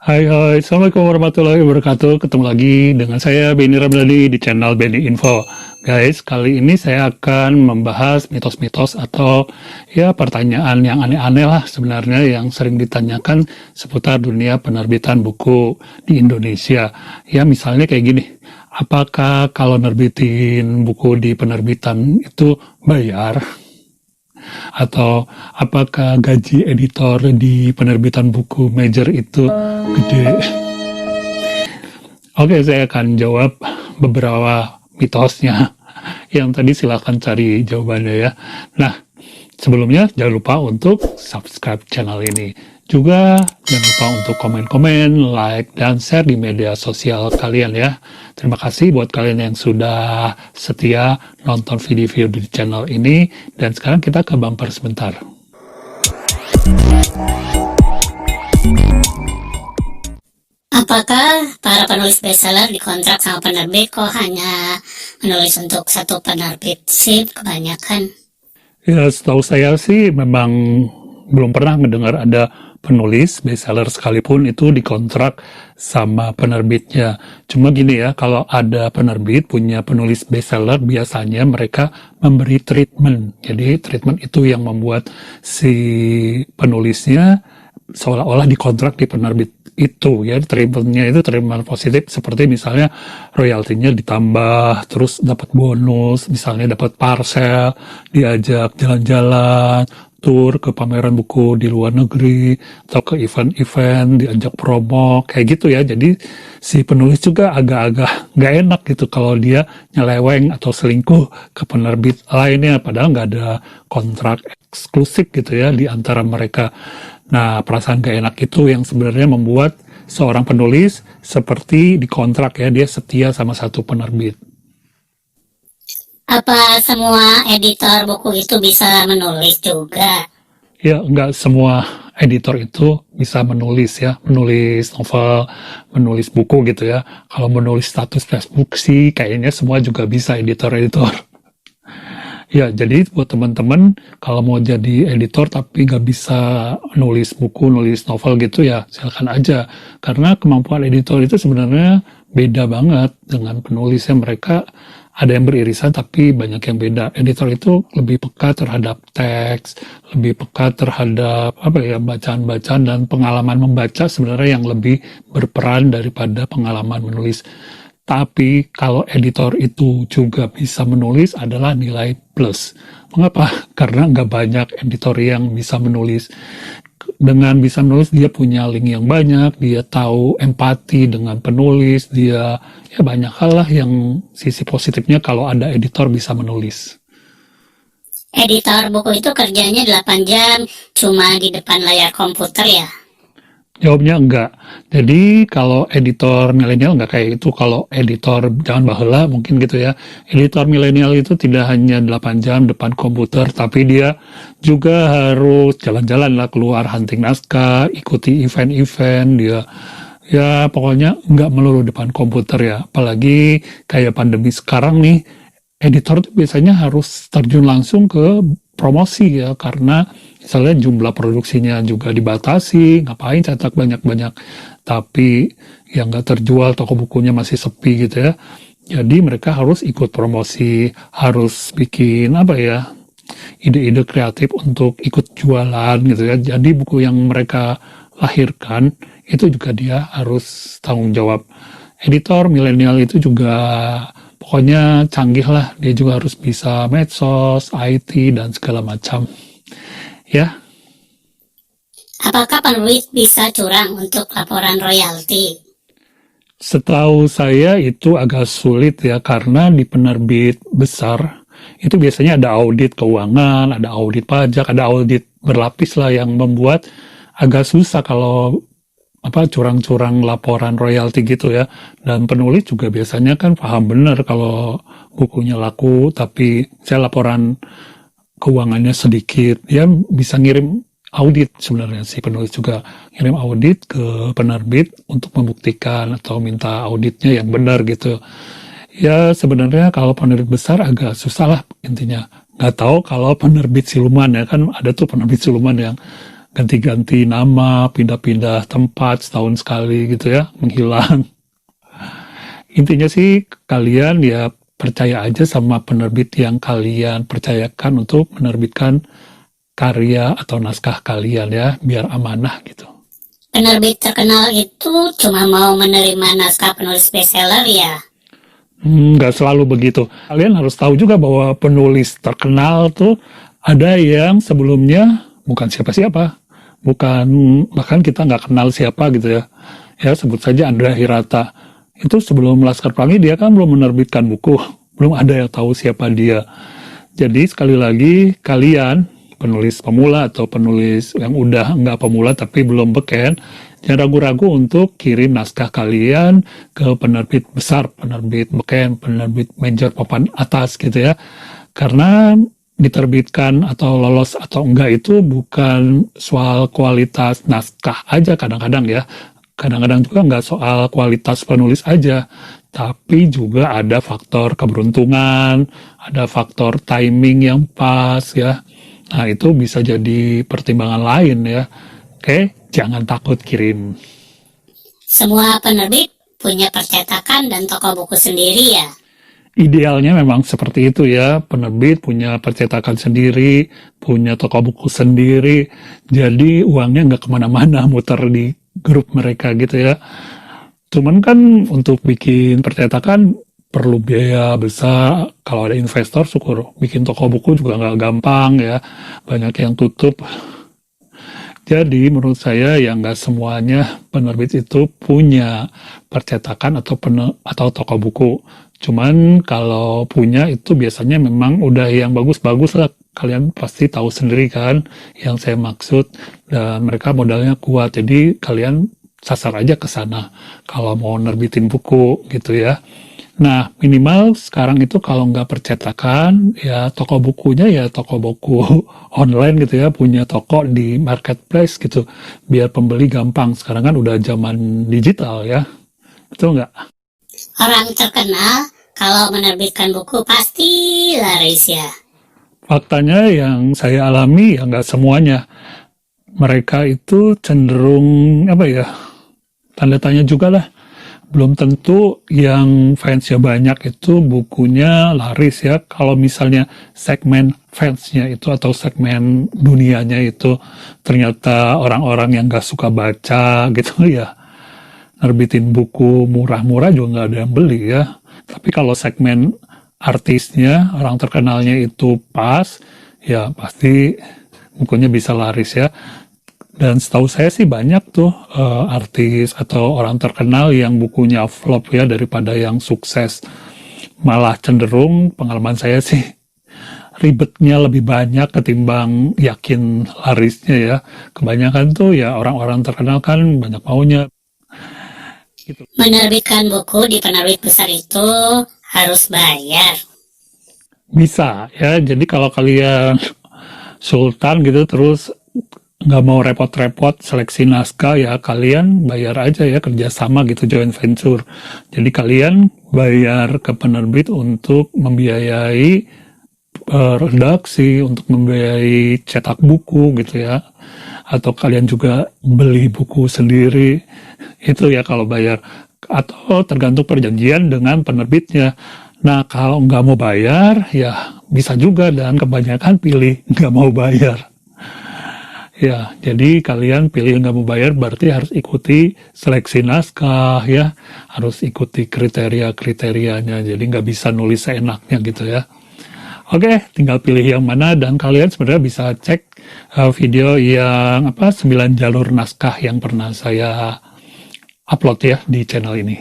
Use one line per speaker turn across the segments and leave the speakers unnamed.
Hai hai, Assalamualaikum warahmatullahi wabarakatuh. Ketemu lagi dengan saya Benny Ramdhani di channel Benny Info. Guys, kali ini saya akan membahas mitos-mitos atau ya pertanyaan yang aneh-aneh lah sebenarnya yang sering ditanyakan seputar dunia penerbitan buku di Indonesia. Ya misalnya kayak gini, apakah kalau nerbitin buku di penerbitan itu bayar? Atau apakah gaji editor di penerbitan buku major itu gede? Oke, saya akan jawab beberapa mitosnya. Yang tadi silahkan cari jawabannya ya. Nah, sebelumnya jangan lupa untuk subscribe channel ini. Juga jangan lupa untuk komen-komen, like, dan share di media sosial kalian ya. Terima kasih buat kalian yang sudah setia nonton video-video di channel ini. Dan sekarang kita ke bumper sebentar.
Apakah para penulis bestseller dikontrak sama penerbit kok hanya menulis untuk satu penerbit sih kebanyakan?
Ya, setahu saya sih memang belum pernah mendengar ada penulis bestseller sekalipun itu dikontrak sama penerbitnya. Cuma gini ya, kalau ada penerbit punya penulis bestseller, biasanya mereka memberi treatment. Jadi treatment itu yang membuat si penulisnya seolah-olah dikontrak di penerbit itu ya. Treatmentnya itu treatment positif, seperti misalnya royaltinya ditambah, terus dapat bonus, misalnya dapat parcel, diajak jalan-jalan, tur ke pameran buku di luar negeri, atau ke event-event, diajak promo, kayak gitu ya. Jadi si penulis juga agak-agak nggak enak gitu kalau dia nyeleweng atau selingkuh ke penerbit lainnya, padahal nggak ada kontrak eksklusif gitu ya di antara mereka. Nah, perasaan gak enak itu yang sebenarnya membuat seorang penulis seperti dikontrak ya, dia setia sama satu penerbit.
Apa semua editor buku itu bisa menulis juga?
Ya, nggak semua editor itu bisa menulis ya, menulis novel, menulis buku gitu ya. Kalau menulis status Facebook sih kayaknya semua juga bisa editor-editor. Ya, jadi buat teman-teman kalau mau jadi editor tapi nggak bisa nulis buku, nulis novel gitu ya silakan aja. Karena kemampuan editor itu sebenarnya beda banget dengan penulisnya. Mereka ada yang beririsan tapi banyak yang beda. Editor itu lebih peka terhadap teks, lebih peka terhadap apa ya, bacaan-bacaan dan pengalaman membaca sebenarnya yang lebih berperan daripada pengalaman menulis. Tapi kalau editor itu juga bisa menulis adalah nilai plus. Mengapa? Karena nggak banyak editor yang bisa menulis. Dengan bisa menulis dia punya link yang banyak, dia tahu empati dengan penulis, dia ya banyak hal lah yang sisi positifnya kalau ada editor bisa menulis.
Editor buku itu kerjanya 8 jam cuma di depan layar komputer ya?
Jawabnya enggak. Jadi kalau editor milenial enggak kayak itu. Kalau editor zaman baheula mungkin gitu ya. Editor milenial itu tidak hanya 8 jam depan komputer, tapi dia juga harus jalan-jalan lah, keluar hunting naskah, ikuti event-event, dia ya pokoknya enggak melulu depan komputer ya. Apalagi kayak pandemi sekarang nih, editor tuh biasanya harus terjun langsung ke promosi ya, karena misalnya jumlah produksinya juga dibatasi, ngapain cetak banyak-banyak tapi yang nggak terjual, toko bukunya masih sepi gitu ya. Jadi mereka harus ikut promosi, harus bikin apa ya, ide-ide kreatif untuk ikut jualan gitu ya. Jadi buku yang mereka lahirkan itu juga dia harus tanggung jawab. Editor milenial itu juga pokoknya canggih lah, dia juga harus bisa medsos, IT, dan segala macam. Ya,
Apakah penulis bisa curang untuk laporan royalti?
setahu saya itu agak sulit ya, karena di penerbit besar itu biasanya ada audit keuangan, ada audit pajak, ada audit berlapis lah yang membuat agak susah kalau apa curang-curang laporan royalti gitu ya. Dan penulis juga biasanya kan paham benar kalau bukunya laku tapi saya laporan keuangannya sedikit, dia bisa ngirim audit. Sebenarnya si penulis juga ngirim audit ke penerbit untuk membuktikan atau minta auditnya yang benar gitu ya. Sebenarnya kalau penerbit besar agak susah lah intinya. Nggak tahu kalau penerbit siluman ya, kan ada tuh penerbit siluman yang ganti-ganti nama, pindah-pindah tempat setahun sekali gitu ya, menghilang. Intinya sih kalian ya percaya aja sama penerbit yang kalian percayakan untuk menerbitkan karya atau naskah kalian ya, biar amanah gitu.
Penerbit terkenal itu cuma mau menerima naskah penulis bestseller ya?
Nggak selalu begitu. Kalian harus tahu juga bahwa penulis terkenal tuh ada yang sebelumnya bukan siapa-siapa. Bukan, bahkan kita nggak kenal siapa gitu ya. Ya, sebut saja Andra Hirata. Itu sebelum Laskar Pelangi dia kan belum menerbitkan buku. Belum ada yang tahu siapa dia. Jadi sekali lagi kalian penulis pemula atau penulis yang udah nggak pemula tapi belum beken, jangan ragu-ragu untuk kirim naskah kalian ke penerbit besar, penerbit beken, penerbit major papan atas gitu ya. Karena diterbitkan atau lolos atau enggak itu bukan soal kualitas naskah aja kadang-kadang ya. Kadang-kadang juga nggak soal kualitas penulis aja, tapi juga ada faktor keberuntungan, ada faktor timing yang pas ya. Nah, itu bisa jadi pertimbangan lain ya. Oke, jangan takut kirim.
Semua penerbit punya percetakan dan toko buku sendiri ya?
Idealnya memang seperti itu ya, penerbit punya percetakan sendiri, punya toko buku sendiri, jadi uangnya nggak kemana-mana muter di grup mereka gitu ya. Cuman kan untuk bikin percetakan perlu biaya besar, kalau ada investor syukur, bikin toko buku juga nggak gampang ya, banyak yang tutup. Jadi menurut saya ya nggak semuanya penerbit itu punya percetakan atau toko buku. Cuman kalau punya itu biasanya memang udah yang bagus-bagus lah. Kalian pasti tahu sendiri kan yang saya maksud. Dan mereka modalnya kuat. Jadi kalian sasar aja ke sana kalau mau nerbitin buku gitu ya. Nah, minimal sekarang itu kalau nggak percetakan, ya toko bukunya ya toko buku online gitu ya, punya toko di marketplace gitu, biar pembeli gampang. Sekarang kan udah zaman digital ya, betul nggak?
Orang terkenal kalau menerbitkan buku pasti laris ya?
Faktanya yang saya alami ya nggak semuanya. Mereka itu cenderung, apa ya, tanda tanya juga lah. Belum tentu yang fansnya banyak itu bukunya laris ya. Kalau misalnya segmen fansnya itu atau segmen dunianya itu ternyata orang-orang yang gak suka baca gitu ya, nerbitin buku murah-murah juga nggak ada yang beli ya. Tapi kalau segmen artisnya, orang terkenalnya itu pas, ya pasti bukunya bisa laris ya. Dan setahu saya sih banyak tuh artis atau orang terkenal yang bukunya flop ya daripada yang sukses. Malah cenderung pengalaman saya sih ribetnya lebih banyak ketimbang yakin larisnya ya. Kebanyakan tuh ya orang-orang terkenal kan banyak maunya. Gitu.
Menerbitkan buku di penerbit besar itu harus bayar.
Bisa ya, jadi kalau kalian sultan gitu terus nggak mau repot-repot seleksi naskah ya kalian bayar aja ya kerjasama gitu joint venture. Jadi kalian bayar ke penerbit untuk membiayai redaksi, untuk membiayai cetak buku gitu ya. Atau kalian juga beli buku sendiri itu ya kalau bayar. Atau tergantung perjanjian dengan penerbitnya. Nah kalau nggak mau bayar ya bisa juga dan kebanyakan pilih nggak mau bayar. Ya, jadi kalian pilih nggak mau bayar berarti harus ikuti seleksi naskah ya, harus ikuti kriteria-kriterianya, jadi nggak bisa nulis seenaknya gitu ya. Oke, tinggal pilih yang mana dan kalian sebenarnya bisa cek video yang 9 jalur naskah yang pernah saya upload ya di channel ini.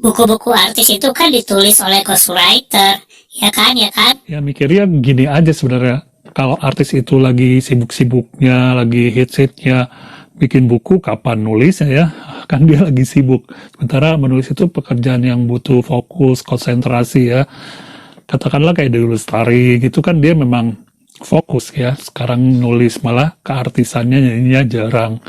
Buku-buku artis itu kan ditulis oleh ghostwriter, ya kan?
Ya mikirnya gini aja sebenarnya. Kalau artis itu lagi sibuk-sibuknya, lagi hits-hitnya, bikin buku kapan nulisnya ya? Kan dia lagi sibuk. Sementara menulis itu pekerjaan yang butuh fokus, konsentrasi ya. Katakanlah kayak Dewi Lestari gitu kan dia memang fokus ya. Sekarang nulis malah keartisannya nyanyinya jarang.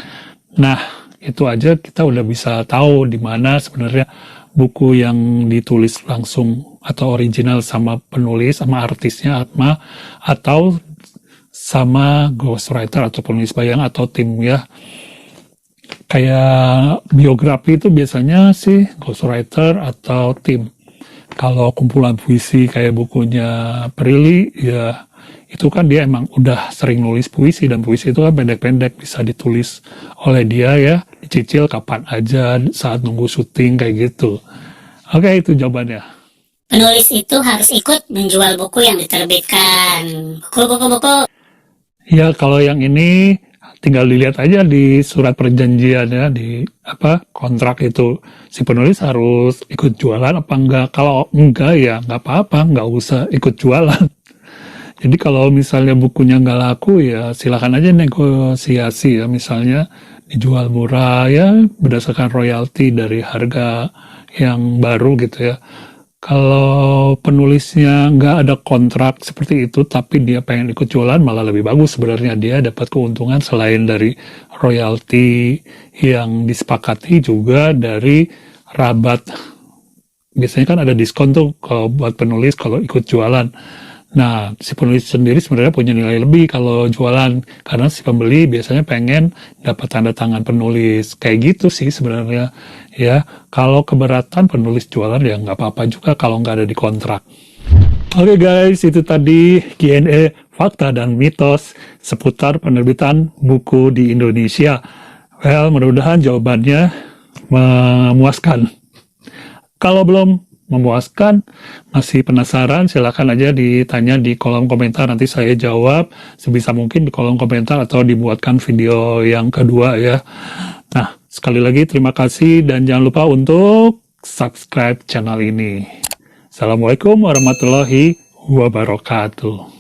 Nah, itu aja kita udah bisa tahu di mana sebenarnya buku yang ditulis langsung atau original sama penulis, sama artisnya, atau sama ghostwriter atau penulis bayang atau tim ya. Kayak biografi itu biasanya sih ghostwriter atau tim. Kalau kumpulan puisi kayak bukunya Prilly, ya itu kan dia emang udah sering nulis puisi, dan puisi itu kan pendek-pendek, bisa ditulis oleh dia ya, dicicil kapan aja saat nunggu syuting kayak gitu. Oke, itu jawabannya.
Penulis itu harus ikut menjual buku yang diterbitkan. Buku.
Ya, kalau yang ini tinggal dilihat aja di surat perjanjian ya, di kontrak itu si penulis harus ikut jualan apa enggak. Kalau enggak ya nggak apa-apa, nggak usah ikut jualan. Jadi kalau misalnya bukunya nggak laku ya silakan aja negosiasi ya, misalnya dijual murah ya berdasarkan royalti dari harga yang baru gitu ya. Kalau penulisnya nggak ada kontrak seperti itu, tapi dia pengen ikut jualan, malah lebih bagus sebenarnya. Dia dapat keuntungan selain dari royalti yang disepakati, juga dari rabat. Biasanya kan ada diskon tuh kalau buat penulis kalau ikut jualan. Nah, si penulis sendiri sebenarnya punya nilai lebih kalau jualan, karena si pembeli biasanya pengen dapat tanda tangan penulis. Kayak gitu sih sebenarnya ya. Kalau keberatan penulis jualan ya nggak apa-apa juga kalau nggak ada di kontrak. Oke guys, itu tadi Q&A fakta dan mitos seputar penerbitan buku di Indonesia. Well, mudah-mudahan jawabannya memuaskan. Kalau belum memuaskan, masih penasaran, silakan aja ditanya di kolom komentar, nanti saya jawab sebisa mungkin di kolom komentar atau dibuatkan video yang kedua ya. Nah, sekali lagi terima kasih dan jangan lupa untuk subscribe channel ini. Assalamualaikum warahmatullahi wabarakatuh.